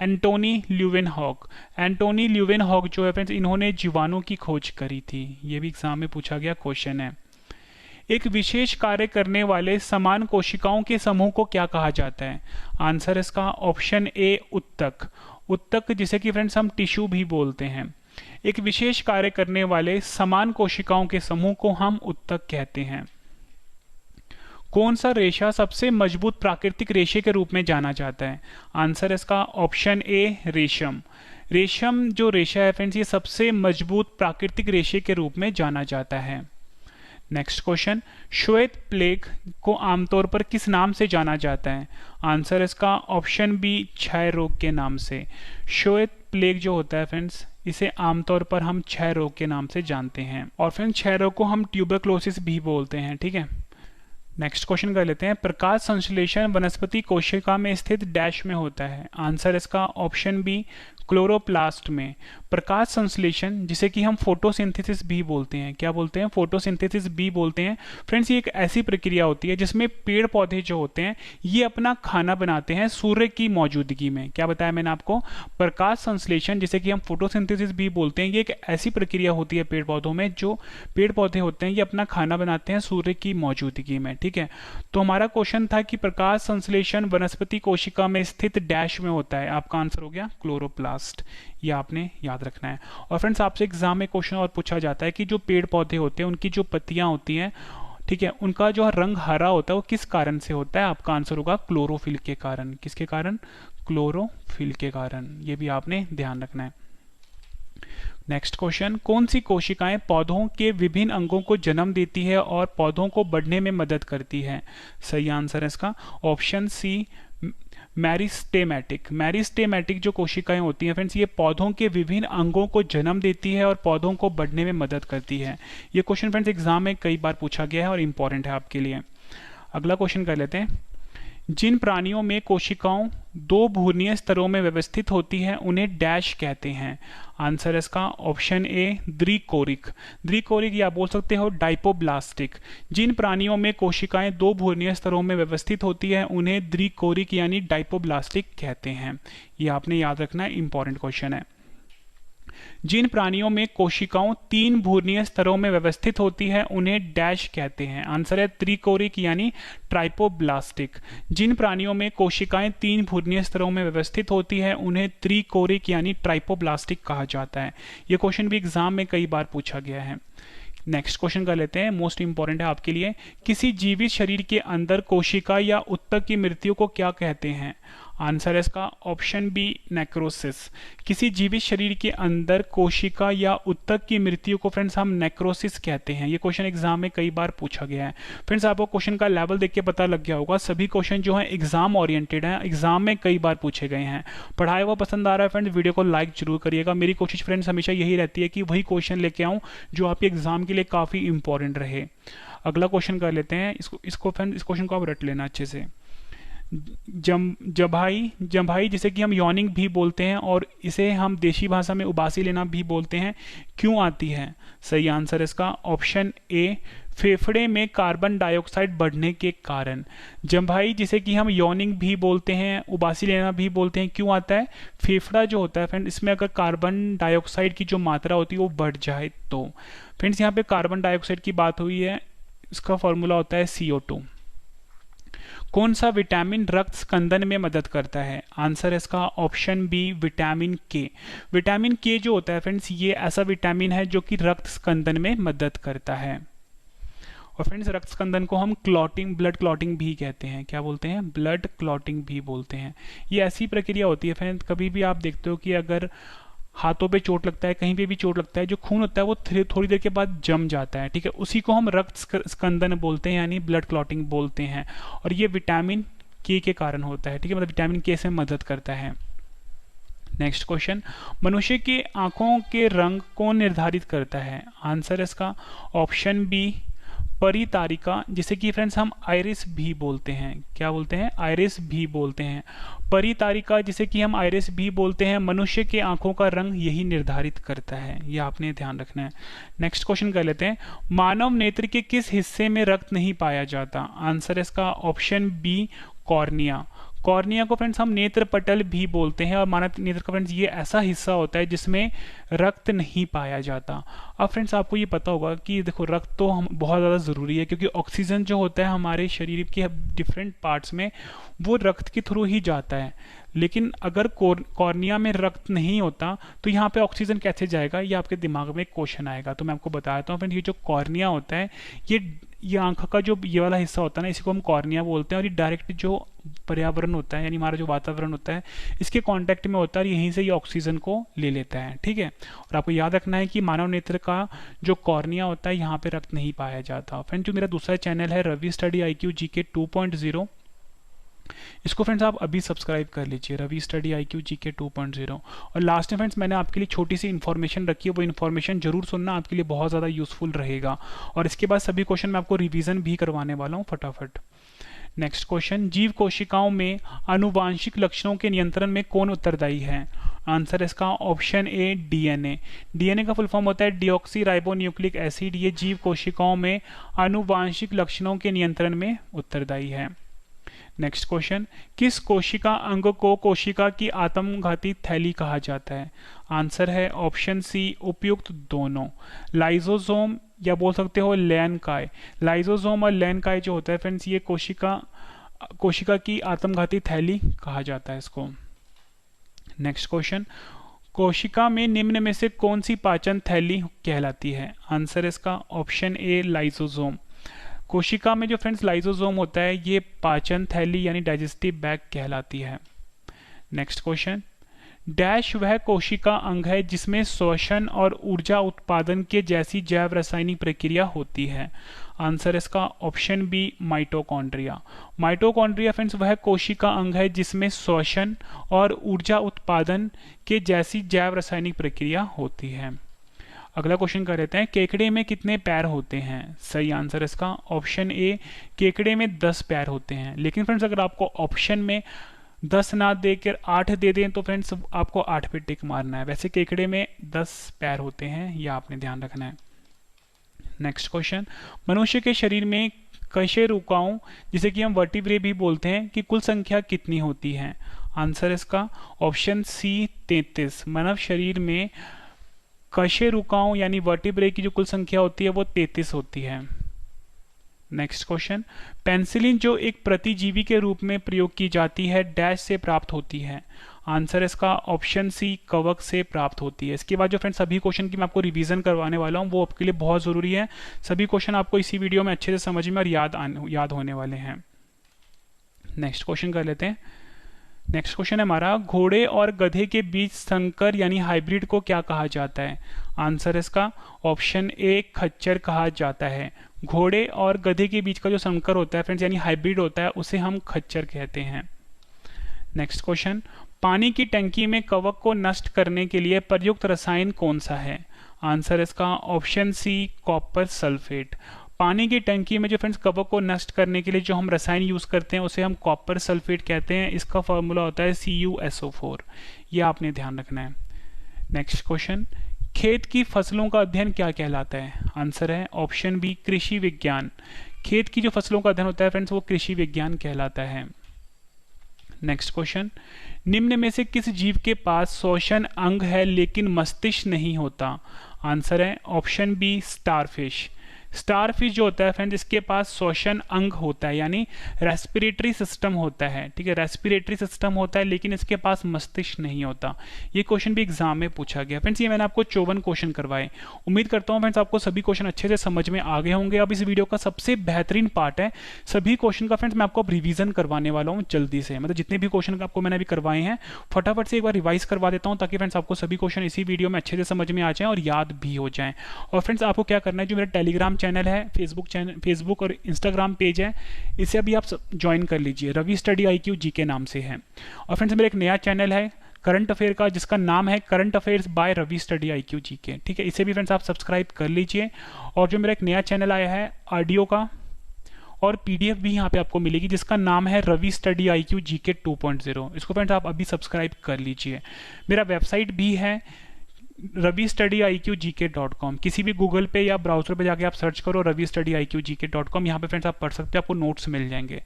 Antonie Leeuwenhoek. Antonie Leeuwenhoek जो है फ्रेंड्स, इन्होंने जीवाणु की खोज करी थी। ये भी एग्जाम में पूछा गया क्वेश्चन है। एक विशेष कार्य करने वाले समान कोशिकाओं के समूह को क्या कहा जाता है? आंसर इसका ऑप्शन ए उत्तक। उत्तक जिसे कि फ्रेंड्स हम टिश्यू भी बोलते हैं। एक विशेष कार्य करने वाले समान कोशिकाओं के समूह को हम उत्तक कहते हैं। कौन सा रेशा सबसे मजबूत प्राकृतिक रेशे के रूप में जाना जाता है? आंसर इसका ऑप्शन ए रेशम। रेशम जो रेशा है फ्रेंड्स, ये सबसे मजबूत प्राकृतिक रेशे के रूप में जाना जाता है। नेक्स्ट क्वेश्चन, श्वेत प्लेग को आमतौर पर किस नाम से जाना जाता है? आंसर इसका ऑप्शन बी क्षय रोग के नाम से। श्वेत प्लेग जो होता है फ्रेंड्स, इसे आमतौर पर हम क्षय रोग के नाम से जानते हैं, और फ्रेंड्स क्षय रोग को हम ट्यूबरक्लोसिस भी बोलते हैं, ठीक है। नेक्स्ट क्वेश्चन कर लेते हैं, प्रकाश संश्लेषण वनस्पति कोशिका में स्थित डैश में होता है? आंसर इसका ऑप्शन बी क्लोरोप्लास्ट में। प्रकाश संश्लेषण जिसे कि हम फोटोसिंथेसिस भी बोलते हैं, क्या बोलते हैं? फोटोसिंथेसिस भी बोलते हैं। फ्रेंड्स ये एक ऐसी प्रक्रिया होती है जिसमें पेड़ पौधे जो होते हैं ये अपना खाना बनाते हैं सूर्य की मौजूदगी में। क्या बताया मैंने आपको? प्रकाश संश्लेषण जिसे कि हम फोटोसिंथेसिस भी बोलते हैं, ये एक ऐसी प्रक्रिया होती है पेड़ पौधों में, जो पेड़ पौधे होते हैं ये अपना खाना बनाते हैं सूर्य की मौजूदगी में, ठीक है। तो हमारा क्वेश्चन था कि प्रकाश संश्लेषण वनस्पति कोशिका में स्थित डैश में होता है। आपका आंसर हो गया क्लोरोप्लास्ट। ये आपने याद रखना है। और फ्रेंड्स आपसे एग्जाम में क्वेश्चन और पूछा जाता है कि जो पेड़ पौधे होते हैं उनकी जो पत्तियां होती हैं, ठीक है, उनका जो रंग हरा होता है वो किस कारण से होता है? आपका आंसर होगा क्लोरोफिल के कारण। किसके कारण? क्लोरोफिल के कारण। ये भी आपने ध्यान रखना है। नेक्स्ट क्वेश्चन, कौन सी कोशिकाएं पौधों के विभिन्न अंगों को जन्म देती है और पौधों को बढ़ने में मदद करती है? सही आंसर है इसका ऑप्शन सी मैरिस्टेमेटिक। मैरिस्टेमेटिक जो कोशिकाएं होती हैं फ्रेंड्स, ये पौधों के विभिन्न अंगों को जन्म देती है और पौधों को बढ़ने में मदद करती है। ये क्वेश्चन फ्रेंड्स एग्जाम में कई बार पूछा गया है और इंपॉर्टेंट है आपके लिए। अगला क्वेश्चन कर लेते हैं, जिन प्राणियों में कोशिकाओं दो भूर्णीय स्तरों में व्यवस्थित होती है उन्हें डैश कहते हैं? आंसर इसका ऑप्शन ए द्विकोरिक। द्विकोरिक या बोल सकते हो डाइपोब्लास्टिक। जिन प्राणियों में कोशिकाएं दो भूर्णीय स्तरों में व्यवस्थित होती है उन्हें द्विकोरिक यानी डाइपोब्लास्टिक कहते हैं। ये आपने याद रखना है, इंपॉर्टेंट क्वेश्चन है। जिन प्राणियों में कोशिकाओं तीन भूर्णीय स्तरों में व्यवस्थित होती है उन्हें डैश कहते हैं? आंसर है त्रिकोरिक यानी ट्राइपोब्लास्टिक। जिन प्राणियों में कोशिकाएं तीन भूर्णीय स्तरों में व्यवस्थित होती है उन्हें त्रिकोरिक यानी ट्राइपोब्लास्टिक कहा जाता है। यह क्वेश्चन भी एग्जाम में कई बार पूछा गया है। नेक्स्ट क्वेश्चन कर लेते हैं, मोस्ट इंपॉर्टेंट है आपके लिए। किसी जीवित शरीर के अंदर कोशिका या उत्तक की मृत्यु को क्या कहते हैं? आंसर है इसका ऑप्शन बी नेक्रोसिस। किसी जीवित शरीर के अंदर कोशिका या उत्तक की मृत्यु को फ्रेंड्स हम नेक्रोसिस कहते हैं। ये क्वेश्चन एग्जाम में कई बार पूछा गया है। फ्रेंड्स आपको क्वेश्चन का लेवल देख के पता लग गया होगा, सभी क्वेश्चन जो हैं एग्जाम ओरिएंटेड हैं, एग्जाम में कई बार पूछे गए हैं। पढ़ाया हुआ पसंद आ रहा है फ्रेंड्स, वीडियो को लाइक जरूर करिएगा। मेरी कोशिश फ्रेंड्स हमेशा यही रहती है कि वही क्वेश्चन लेके आऊँ जो आपके एग्जाम के लिए काफ़ी इंपॉर्टेंट रहे। अगला क्वेश्चन कर लेते हैं, इसको फ्रेंड्स इस क्वेश्चन को आप रट लेना अच्छे से। जम्भाई जिसे कि हम यॉनिंग भी बोलते हैं और इसे हम देशी भाषा में उबासी लेना भी बोलते हैं, क्यों आती है? सही आंसर इसका ऑप्शन ए फेफड़े में कार्बन डाइऑक्साइड बढ़ने के कारण। जम्भाई जिसे कि हम यॉनिंग भी बोलते हैं, उबासी लेना भी बोलते हैं, क्यों आता है? फेफड़ा जो होता है फ्रेंड, इसमें अगर कार्बन डाइऑक्साइड की जो मात्रा होती है वो बढ़ जाए तो। फ्रेंड्स यहाँ पे कार्बन डाइऑक्साइड की बात हुई है, इसका फॉर्मूला होता है CO2। कौन सा विटामिन रक्त स्कंदन में मदद करता है? आंसर इसका ऑप्शन बी विटामिन के। विटामिन के जो होता है फ्रेंड्स, ये ऐसा विटामिन है जो कि रक्त स्कंदन में मदद करता है। और फ्रेंड्स रक्त स्कंदन को हम क्लॉटिंग, ब्लड क्लॉटिंग भी कहते हैं। क्या बोलते हैं? ब्लड क्लॉटिंग भी बोलते हैं। ये ऐसी प्रक्रिया होती है फ्रेंड्स, कभी भी आप देखते हो कि अगर हाथों पे चोट लगता है, कहीं पे भी चोट लगता है, जो खून होता है वो थोड़ी देर के बाद जम जाता है, ठीक है, उसी को हम रक्त स्कंदन बोलते हैं, यानी ब्लड क्लॉटिंग बोलते हैं। और ये विटामिन के कारण होता है, ठीक है, मतलब विटामिन के से मदद करता है। नेक्स्ट क्वेश्चन, मनुष्य के आंखों के रंग कौन निर्धारित करता है? आंसर इसका ऑप्शन बी, परितारिका, जिसे कि फ्रेंड्स हम आइरिस भी बोलते हैं। क्या बोलते हैं? आइरिस भी बोलते हैं। परितारिका, जिसे कि हम आइरिस भी बोलते हैं, मनुष्य के आंखों का रंग यही निर्धारित करता है, ये आपने ध्यान रखना है। नेक्स्ट क्वेश्चन कर लेते हैं, मानव नेत्र के किस हिस्से में रक्त नहीं पाया जाता? आंसर इसका ऑप्शन बी, कॉर्निया। कॉर्निया को फ्रेंड्स हम नेत्र पटल भी बोलते हैं, और मानव नेत्र का फ्रेंड्स ये ऐसा हिस्सा होता है जिसमें रक्त नहीं पाया जाता। अब फ्रेंड्स आपको ये पता होगा कि देखो रक्त तो हम बहुत ज़्यादा ज़रूरी है, क्योंकि ऑक्सीजन जो होता है हमारे शरीर के डिफरेंट पार्ट्स में वो रक्त के थ्रू ही जाता है। लेकिन अगर कॉर्निया में रक्त नहीं होता तो यहाँ पे ऑक्सीजन कैसे जाएगा, ये आपके दिमाग में क्वेश्चन आएगा। तो मैं आपको बताता हूँ फ्रेंड, ये जो कॉर्निया होता है, ये आंख का जो ये वाला हिस्सा होता है ना, इसी को हम कॉर्निया बोलते हैं। और ये डायरेक्ट जो पर्यावरण होता है, यानी हमारा जो वातावरण होता है, इसके कांटेक्ट में होता है, और यहीं से ये ऑक्सीजन को ले लेता है, ठीक है। और आपको याद रखना है कि मानव नेत्र का जो कॉर्निया होता है, यहाँ पे रक्त नहीं पाया जाता। फ्रेंड जो मेरा दूसरा चैनल है रवि स्टडी IQ GK 2.0, इसको फ्रेंड्स आप अभी सब्सक्राइब कर लीजिए, रवि स्टडी IQ GK 2.0। और लास्ट में फ्रेंड्स मैंने आपके लिए छोटी सी इन्फॉर्मेशन रखी है, वो इन्फॉर्मेशन जरूर सुनना, आपके लिए बहुत ज़्यादा यूजफुल रहेगा। और इसके बाद सभी क्वेश्चन मैं आपको रिवीजन भी करवाने वाला हूँ फटाफट। नेक्स्ट क्वेश्चन, जीव कोशिकाओं में आनुवांशिक लक्षणों के नियंत्रण में कौन उत्तरदायी है? आंसर इसका ऑप्शन ए, DNA। DNA का फुल फॉर्म होता है डिऑक्सी राइबोन्यूक्लिक एसिड। ये जीव कोशिकाओं में आनुवांशिक लक्षणों के नियंत्रण में उत्तरदायी है। नेक्स्ट क्वेश्चन, किस कोशिका अंग को कोशिका की आत्मघाती थैली कहा जाता है? आंसर है ऑप्शन सी, उपयुक्त दोनों, लाइजोसोम या बोल सकते हो लैनकाय। लाइजोसोम और लैनकाय जो होता है फ्रेंड्स, ये कोशिका की आत्मघाती थैली कहा जाता है इसको। नेक्स्ट क्वेश्चन, कोशिका में निम्न में से कौन सी पाचन थैली कहलाती है? आंसर इसका ऑप्शन ए, लाइजोसोम। कोशिका में जो फ्रेंड्स लाइजोसोम होता है, ये पाचन थैली यानी डाइजेस्टिव बैग कहलाती है। नेक्स्ट क्वेश्चन, डैश वह कोशिका अंग है जिसमें श्वसन और ऊर्जा उत्पादन के जैसी जैव रासायनिक प्रक्रिया होती है? आंसर इसका option B, mitochondria. Mitochondria friends वह कोशिका अंग है जिसमें श्वसन और ऊर्जा उत्पादन के जैसी जैव रासायनिक प्रक्रिया होती है। अगला क्वेश्चन कर लेते हैं, केकड़े में कितने पैर होते हैं? सही आंसर इसका ऑप्शन ए, केकड़े में 10 पैर होते हैं। लेकिन फ्रेंड्स अगर आपको ऑप्शन में 10 ना देकर 8 दे दें तो फ्रेंड्स आपको 8 पे टिक मारना है। वैसे केकड़े में 10 पैर होते हैं, यह आपने ध्यान रखना है। नेक्स्ट क्वेश्चन, मनुष्य के शरीर में कशेरुकाओं, जिसे कि हम वर्टिब्रे भी बोलते हैं, की कुल संख्या कितनी होती है? आंसर इसका ऑप्शन सी, 33। मानव शरीर में कशेरुकाओं यानी वर्टिब्रे की जो कुल संख्या होती है वो 33 होती है। नेक्स्ट क्वेश्चन, पेनिसिलिन जो एक प्रतिजीवी के रूप में प्रयोग की जाती है, डैश से प्राप्त होती है? आंसर इसका ऑप्शन सी, कवक से प्राप्त होती है। इसके बाद जो फ्रेंड्स सभी क्वेश्चन की मैं आपको रिवीजन करवाने वाला हूँ, वो आपके लिए बहुत ज़रूरी है। सभी क्वेश्चन आपको इसी वीडियो में अच्छे से समझ में और याद होने वाले हैं। नेक्स्ट क्वेश्चन कर लेते हैं। नेक्स्ट क्वेश्चन है हमारा, घोड़े और गधे के बीच संकर यानी हाइब्रिड को क्या कहा जाता है? आंसर इसका ऑप्शन ए, खच्चर कहा जाता है। घोड़े और गधे के बीच का जो संकर होता है फ्रेंड्स यानी हाइब्रिड होता है, उसे हम खच्चर कहते हैं। नेक्स्ट क्वेश्चन, पानी की टंकी में कवक को नष्ट करने के लिए प्रयुक्त रसायन कौन सा है? आंसर इसका ऑप्शन सी, कॉपर सल्फेट। पानी की टंकी में जो फ्रेंड्स कवक को नष्ट करने के लिए जो हम रसायन यूज करते हैं उसे हम कॉपर सल्फेट कहते हैं। इसका फॉर्मूला होता है CuSO4, ये आपने ध्यान रखना है। नेक्स्ट क्वेश्चन, खेत की फसलों का अध्ययन क्या कहलाता है? आंसर है ऑप्शन बी, कृषि विज्ञान। खेत की जो फसलों का अध्ययन होता है फ्रेंड्स वो कृषि विज्ञान कहलाता है। नेक्स्ट क्वेश्चन, निम्न में से किस जीव के पास श्वसन अंग है लेकिन मस्तिष्क नहीं होता? आंसर है option B, starfish. Starfish जो होता है फ्रेंड्स, इसके पास श्वसन अंग होता है, यानी रेस्पिरेटरी सिस्टम होता है, ठीक है, रेस्पिरेटरी सिस्टम होता है, लेकिन इसके पास मस्तिष्क नहीं होता। ये क्वेश्चन भी एग्जाम में पूछा गया फ्रेंड्स। ये मैंने आपको 54 क्वेश्चन करवाए। उम्मीद करता हूँ फ्रेंड्स आपको सभी क्वेश्चन अच्छे से समझ में आ गए होंगे। अब इस वीडियो का सबसे बेहतरीन पार्ट है, सभी क्वेश्चन का फ्रेंड्स मैं आपको अब रिवीजन करवाने वाला हूँ जल्दी से, मतलब जितने भी क्वेश्चन आपको मैंने अभी करवाए हैं फटाफट से एक बार रिवाइज करवा देता हूँ, ताकि फ्रेंड्स आपको सभी क्वेश्चन इसी वीडियो में अच्छे से समझ में आ जाएं और याद भी हो जाएं। और फ्रेंड्स आपको क्या करना है, जो मेरा टेलीग्राम चैनल है, फेसबुक और इंस्टाग्राम पेज है, इसे अभी आप ज्वाइन कर लीजिए। रवि स्टडी IQ GK नाम से है। और फ्रेंड्स मेरा एक नया चैनल है करंट अफेयर का, जिसका नाम है current affairs by Ravi study IQ GK, ठीक है, इसे भी फ्रेंड्स आप सब्सक्राइब कर लीजिए। और जो मेरा एक नया चैनल आया है ऑडियो का और PDF भी यहाँ पे आपको मिलेगी, जिसका नाम है रवि स्टडी IQ GK 2.0, इसको फ्रेंड्स आप अभी सब्सक्राइब कर लीजिए। मेरा वेबसाइट भी है ravistudyIQGK.com, किसी भी गूगल पे या ब्राउजर पे जाके आप सर्च करो ravistudyIQGK.com, यहाँ पे फ्रेंड्स आप पढ़ सकते हो, आपको नोट्स मिल जाएंगे।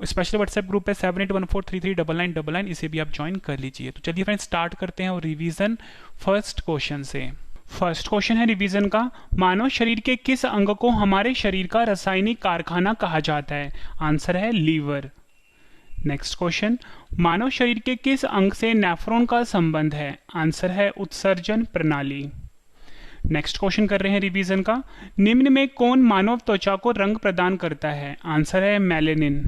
स्पेशल व्हाट्सएप ग्रुप है 7814339999, इसे भी आप ज्वाइन कर लीजिए। तो चलिए फ्रेंड्स स्टार्ट करते हैं और रिवीजन फर्स्ट क्वेश्चन से। फर्स्ट क्वेश्चन है रिवीजन का, मानव शरीर के किस अंग को हमारे शरीर का रासायनिक कारखाना कहा जाता है? आंसर है लीवर। नेक्स्ट क्वेश्चन, मानव शरीर के किस अंग से नेफ्रॉन का संबंध है? आंसर है उत्सर्जन प्रणाली। नेक्स्ट क्वेश्चन कर रहे हैं रिवीजन का, निम्न में कौन मानव त्वचा को रंग प्रदान करता है? आंसर है melanin.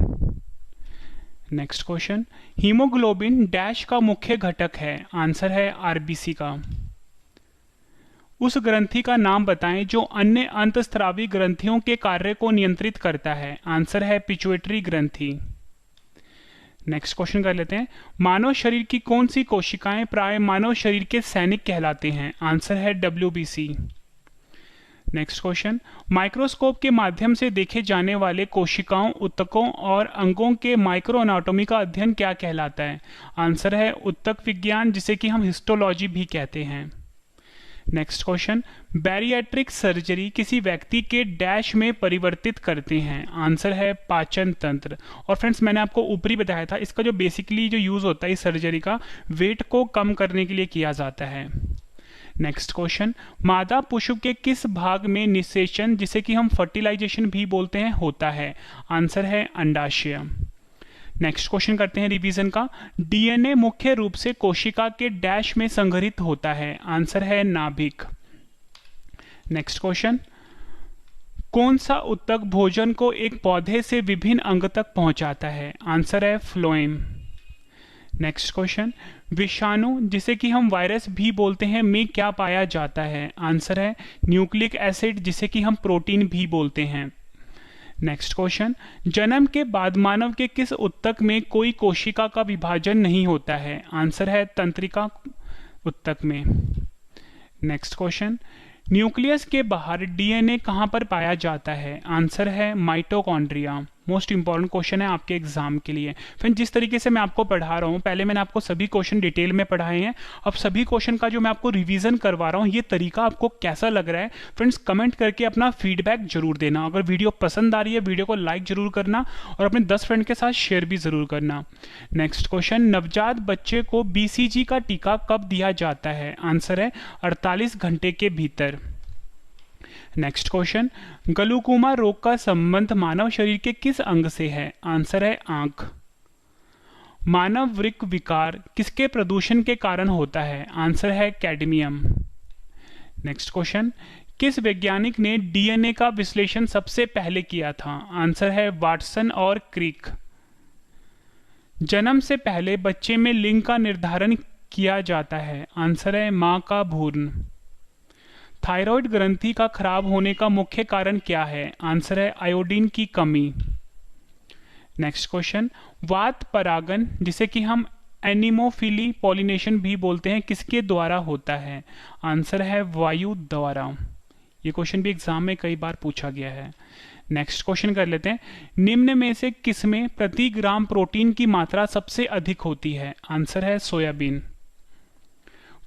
Next question, haemoglobin dash का मुख्य घटक है? आंसर है RBC का। उस ग्रंथि का नाम बताएं जो अन्य अंतस्त्रावी ग्रंथियों के कार्य को नियंत्रित करता है? आंसर है पिट्यूटरी ग्रंथि। नेक्स्ट क्वेश्चन कर लेते हैं, मानव शरीर की कौन सी कोशिकाएं प्राय मानव शरीर के सैनिक कहलाते हैं? आंसर है WBC। नेक्स्ट क्वेश्चन, माइक्रोस्कोप के माध्यम से देखे जाने वाले कोशिकाओं, ऊतकों और अंगों के माइक्रो एनाटॉमी का अध्ययन क्या कहलाता है? आंसर है ऊतक विज्ञान, जिसे कि हम हिस्टोलॉजी भी कहते हैं। नेक्स्ट क्वेश्चन, बैरिएट्रिक सर्जरी किसी व्यक्ति के डैश में परिवर्तित करते हैं? आंसर है पाचन तंत्र। और फ्रेंड्स मैंने आपको ऊपरी बताया था, इसका जो बेसिकली जो यूज होता है इस सर्जरी का, वेट को कम करने के लिए किया जाता है। नेक्स्ट क्वेश्चन, मादा पुष्प के किस भाग में निषेचन, जिसे कि हम फर्टिलाइजेशन भी बोलते हैं, होता है? आंसर है अंडाशय। नेक्स्ट क्वेश्चन करते हैं रिवीजन का, DNA मुख्य रूप से कोशिका के डैश में संग्रहित होता है? आंसर है नाभिक। नेक्स्ट क्वेश्चन, कौन सा ऊतक भोजन को एक पौधे से विभिन्न अंग तक पहुंचाता है? आंसर है फ्लोएम। नेक्स्ट क्वेश्चन, विषाणु, जिसे कि हम वायरस भी बोलते हैं, में क्या पाया जाता है? आंसर है न्यूक्लिक एसिड, जिसे कि हम प्रोटीन भी बोलते हैं। नेक्स्ट क्वेश्चन, जन्म के बाद मानव के किस ऊतक में कोई कोशिका का विभाजन नहीं होता है? आंसर है तंत्रिका ऊतक में। नेक्स्ट क्वेश्चन, न्यूक्लियस के बाहर DNA कहाँ पर पाया जाता है? आंसर है माइटोकॉन्ड्रिया। मोस्ट इंपॉर्टेंट क्वेश्चन है आपके एग्जाम के लिए। फिर जिस तरीके से मैं आपको पढ़ा रहा हूँ, पहले मैंने आपको सभी क्वेश्चन डिटेल में पढ़ाए हैं, अब सभी क्वेश्चन का जो मैं आपको रिवीजन करवा रहा हूँ, ये तरीका आपको कैसा लग रहा है फ्रेंड्स कमेंट करके अपना फीडबैक जरूर देना। अगर वीडियो पसंद आ रही है, वीडियो को लाइक जरूर करना और अपने 10 फ्रेंड के साथ शेयर भी जरूर करना। नेक्स्ट क्वेश्चन, नवजात बच्चे को BCG का टीका कब दिया जाता है? आंसर है 48 घंटे के भीतर। नेक्स्ट क्वेश्चन, ग्लूकोमा रोग का संबंध मानव शरीर के किस अंग से है? आंसर है आंख। मानव वृक्क विकार किसके प्रदूषण के कारण होता है? आंसर है कैडमियम। नेक्स्ट क्वेश्चन, किस वैज्ञानिक ने DNA का विश्लेषण सबसे पहले किया था? आंसर है वाटसन और क्रिक। जन्म से पहले बच्चे में लिंग का निर्धारण किया जाता है? आंसर है मां का भ्रूण। थायराइड ग्रंथि का खराब होने का मुख्य कारण क्या है? आंसर है आयोडीन की कमी। नेक्स्ट क्वेश्चन, वात परागन, जिसे कि हम एनिमोफिली पॉलिनेशन भी बोलते हैं, किसके द्वारा होता है? आंसर है वायु द्वारा। ये क्वेश्चन भी एग्जाम में कई बार पूछा गया है। नेक्स्ट क्वेश्चन कर लेते हैं, निम्न में से किसमें प्रति ग्राम प्रोटीन की मात्रा सबसे अधिक होती है? आंसर है सोयाबीन।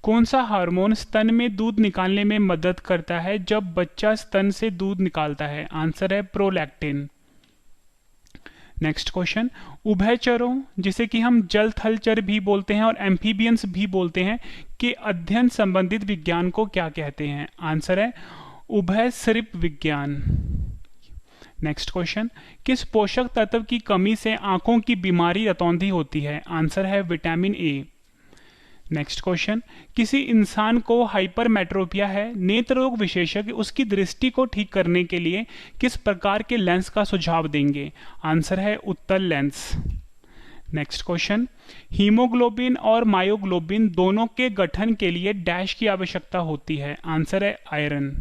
कौन सा हार्मोन स्तन में दूध निकालने में मदद करता है जब बच्चा स्तन से दूध निकालता है? आंसर है प्रोलैक्टिन। नेक्स्ट क्वेश्चन, उभयचरों, जिसे कि हम जल थल चर भी बोलते हैं और एम्फीबियंस भी बोलते हैं, के अध्ययन संबंधित विज्ञान को क्या कहते हैं? आंसर है उभयसरिप विज्ञान। नेक्स्ट क्वेश्चन, किस पोषक तत्व की कमी से आंखों की बीमारी रतौंधी होती है? आंसर है विटामिन ए। नेक्स्ट क्वेश्चन, किसी इंसान को हाइपरमेट्रोपिया है, नेत्र रोग विशेषज्ञ उसकी दृष्टि को ठीक करने के लिए किस प्रकार के लेंस का सुझाव देंगे? आंसर है उत्तल लेंस। नेक्स्ट क्वेश्चन, हीमोग्लोबिन और मायोग्लोबिन दोनों के गठन के लिए डैश की आवश्यकता होती है? आंसर है आयरन।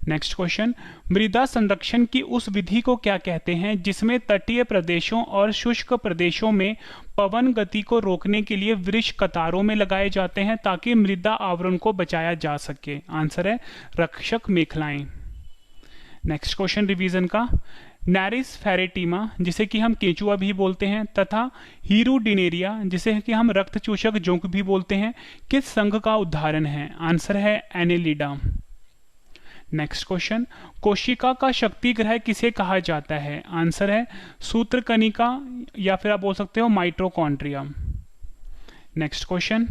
नेक्स्ट क्वेश्चन, मृदा संरक्षण की उस विधि को क्या कहते हैं जिसमें तटीय प्रदेशों और शुष्क प्रदेशों में पवन गति को रोकने के लिए वृक्ष कतारों में लगाए जाते हैं ताकि मृदा आवरण को बचाया जा सके? आंसर है रक्षक मेखलाएं। नेक्स्ट क्वेश्चन रिवीजन का, नैरिस फेरेटिमा जिसे कि हम केंचुआ भी बोलते हैं तथा हीरुडिनेरिया जिसे कि हम रक्तचूषक जोंक भी बोलते हैं, किस संघ का उदाहरण है? आंसर है एनेलिडा। नेक्स्ट क्वेश्चन, कोशिका का शक्ति ग्रह किसे कहा जाता है? आंसर है सूत्रकनिका या फिर आप बोल सकते हो माइटोकॉन्ड्रिया। नेक्स्ट क्वेश्चन,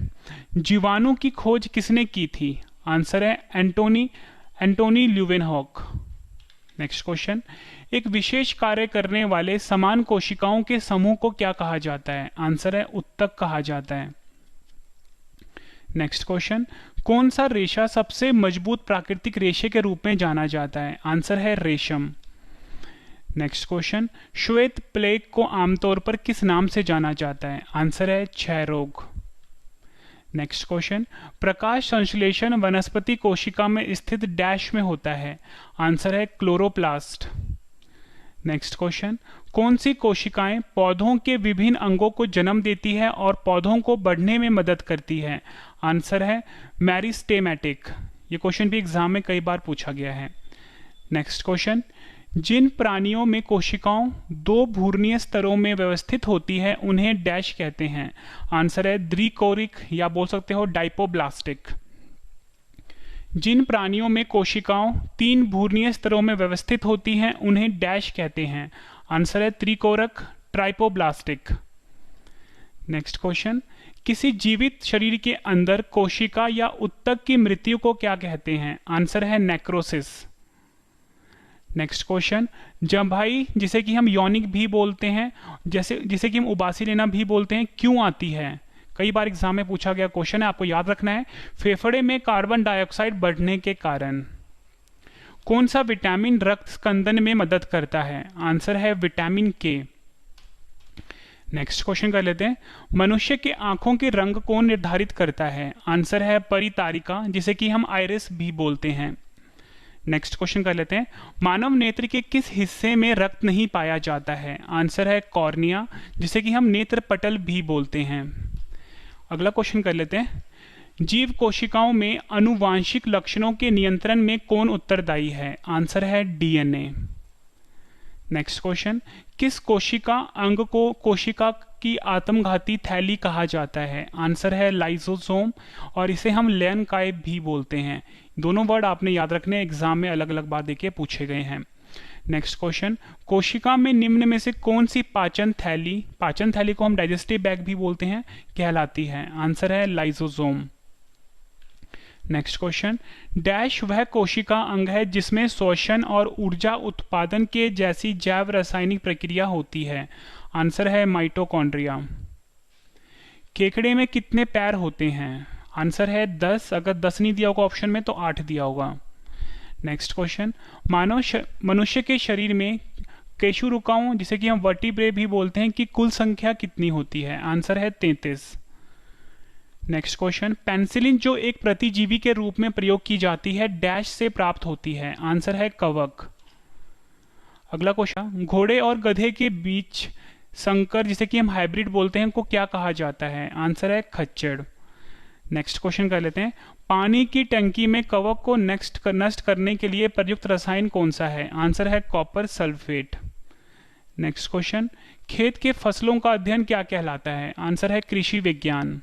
जीवाणु की खोज किसने की थी? आंसर है एंटोनी ल्यूवेनहॉक। नेक्स्ट क्वेश्चन, एक विशेष कार्य करने वाले समान कोशिकाओं के समूह को क्या कहा जाता है? आंसर है उत्तक कहा जाता है। नेक्स्ट क्वेश्चन, कौन सा रेशा सबसे मजबूत प्राकृतिक रेशे के रूप में जाना जाता है? आंसर है रेशम। नेक्स्ट क्वेश्चन, श्वेत प्लेग को आमतौर पर किस नाम से जाना जाता है? आंसर है क्षय रोग। नेक्स्ट क्वेश्चन, प्रकाश संश्लेषण वनस्पति कोशिका में स्थित डैश में होता है? आंसर है क्लोरोप्लास्ट। नेक्स्ट क्वेश्चन, कौन सी कोशिकाएं पौधों के विभिन्न अंगों को जन्म देती है और पौधों को बढ़ने में मदद करती है? आंसर है मेरिस्टेमेटिक। ये क्वेश्चन भी एग्जाम में कई बार पूछा गया है। नेक्स्ट क्वेश्चन, जिन प्राणियों में कोशिकाओं दो भूर्णीय स्तरों में व्यवस्थित होती है उन्हें डैश कहते हैं? आंसर है द्विकोरिक या बोल सकते हो डाइपोब्लास्टिक। जिन प्राणियों में कोशिकाओं तीन भूर्णीय स्तरों में व्यवस्थित होती हैं उन्हें डैश कहते हैं? आंसर है त्रिकोरक ट्राइपोब्लास्टिक। नेक्स्ट क्वेश्चन, किसी जीवित शरीर के अंदर कोशिका या उत्तक की मृत्यु को क्या कहते हैं? आंसर है नेक्रोसिस। नेक्स्ट क्वेश्चन, जम्भाई जिसे कि हम यौनिक भी बोलते हैं, जिसे कि हम उबासी लेना भी बोलते हैं, क्यों आती है? कई बार एग्जाम में पूछा गया क्वेश्चन है, आपको याद रखना है। फेफड़े में कार्बन डाइऑक्साइड बढ़ने के कारण। कौन सा विटामिन रक्त स्कंदन में मदद करता है? आंसर है विटामिन के। नेक्स्ट क्वेश्चन कर लेते हैं, मनुष्य के आंखों के रंग को निर्धारित करता है? आंसर है परितारिका जिसे कि हम आइरिस भी बोलते हैं। नेक्स्ट क्वेश्चन कर लेते हैं, मानव नेत्र के किस हिस्से में रक्त नहीं पाया जाता है? आंसर है कॉर्निया जिसे कि हम नेत्र पटल भी बोलते हैं। अगला क्वेश्चन कर लेते हैं, जीव कोशिकाओं में आनुवांशिक लक्षणों के नियंत्रण में कौन उत्तरदायी है? आंसर है डीएनए। नेक्स्ट क्वेश्चन, किस कोशिका अंग को कोशिका की आत्मघाती थैली कहा जाता है? आंसर है लाइसोसोम और इसे हम लैनकाय भी बोलते हैं। दोनों वर्ड आपने याद रखने, एग्जाम में अलग अलग बार देखिए पूछे गए हैं। नेक्स्ट क्वेश्चन, कोशिका में निम्न में से कौन सी पाचन थैली को हम डाइजेस्टिव बैग भी बोलते हैं, कहलाती है? आंसर है लाइसोसोम। नेक्स्ट क्वेश्चन, डैश वह कोशिका अंग है जिसमें श्वसन और ऊर्जा उत्पादन के जैसी जैव रासायनिक प्रक्रिया होती है? आंसर है माइटोकॉन्ड्रिया। केकड़े में कितने पैर होते हैं? आंसर है 10। अगर 10 नहीं दिया होगा ऑप्शन में तो 8 दिया होगा। नेक्स्ट क्वेश्चन, मनुष्य के शरीर में केशुरुकाओं जिसे कि हम वर्टिब्रे भी बोलते हैं की कुल संख्या कितनी होती है? आंसर है 33। नेक्स्ट क्वेश्चन, पेनिसिलिन जो एक प्रतिजीवी के रूप में प्रयोग की जाती है डैश से प्राप्त होती है? आंसर है कवक। अगला क्वेश्चन, घोड़े और गधे के बीच संकर जिसे कि हम हाइब्रिड बोलते हैं को क्या कहा जाता है? आंसर है खच्चर। नेक्स्ट क्वेश्चन कर लेते हैं, पानी की टंकी में कवक को नष्ट करने के लिए प्रयुक्त रसायन कौन सा है? आंसर है कॉपर सल्फेट। नेक्स्ट क्वेश्चन, खेत के फसलों का अध्ययन क्या कहलाता है? आंसर है कृषि विज्ञान।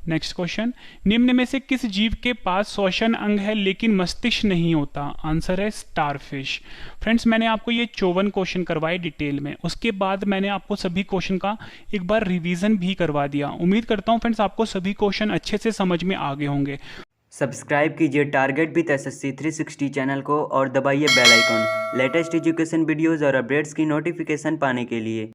नेक्स्ट क्वेश्चन, निम्न में से किस जीव के पास श्वसन अंग है लेकिन मस्तिष्क नहीं होता? आंसर है स्टारफिश। फ्रेंड्स, मैंने आपको ये 54 क्वेश्चन करवाए डिटेल में, उसके बाद मैंने आपको सभी क्वेश्चन का एक बार रिवीजन भी करवा दिया। उम्मीद करता हूँ फ्रेंड्स आपको सभी क्वेश्चन अच्छे से समझ में आ गए होंगे। सब्सक्राइब कीजिए टारगेट विद एसएससी 360 चैनल को और दबाइए bell icon latest education videos और अपडेट्स की नोटिफिकेशन पाने के लिए।